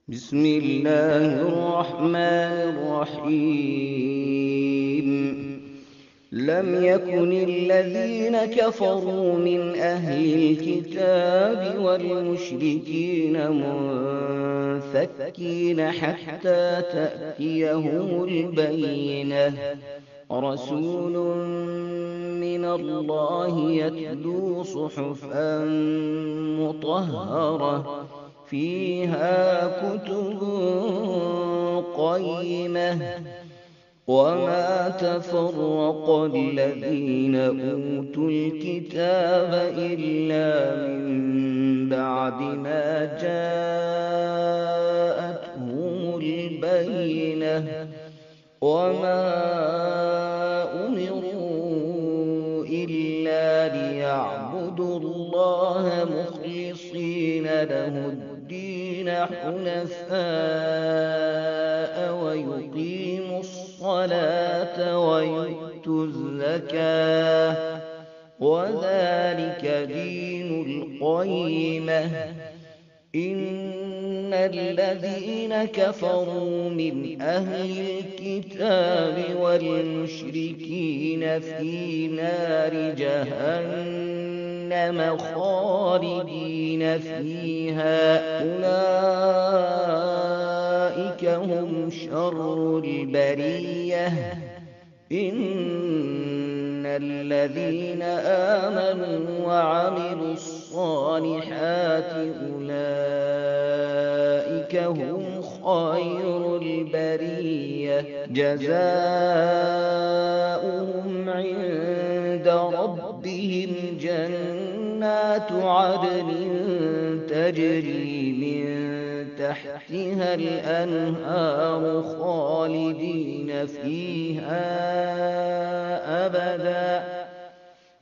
بسم الله الرحمن الرحيم. لم يكن الذين كفروا من أهل الكتاب والمشركين منفكين حتى تأتيهم البينة. رسول من الله يتلو صحفا مطهرة فيها كتب قيمة. وما تفرق الذين أوتوا الكتاب إلا من بعد ما جاءتهم البينة. وما أمروا إلا ليعبدوا الله مخلصين له الدين حنفاء ويقيموا الصلاة ويؤتوا الزكاة وذلك دين القيمة. إن الذين كفروا من أهل الكتاب والمشركين في نار جهنم خالدين فيها أولئك هم شر البرية. إن الذين آمنوا وعملوا الصالحات أولئك هم خير البرية. جزاؤهم عند ربهم جنات عدن تجري من تحتها الأنهار خالدين فيها أبدا.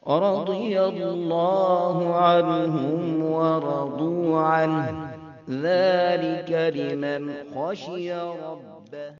رضي الله عنهم ورضوا عنه ذلك لمن خشي ربه.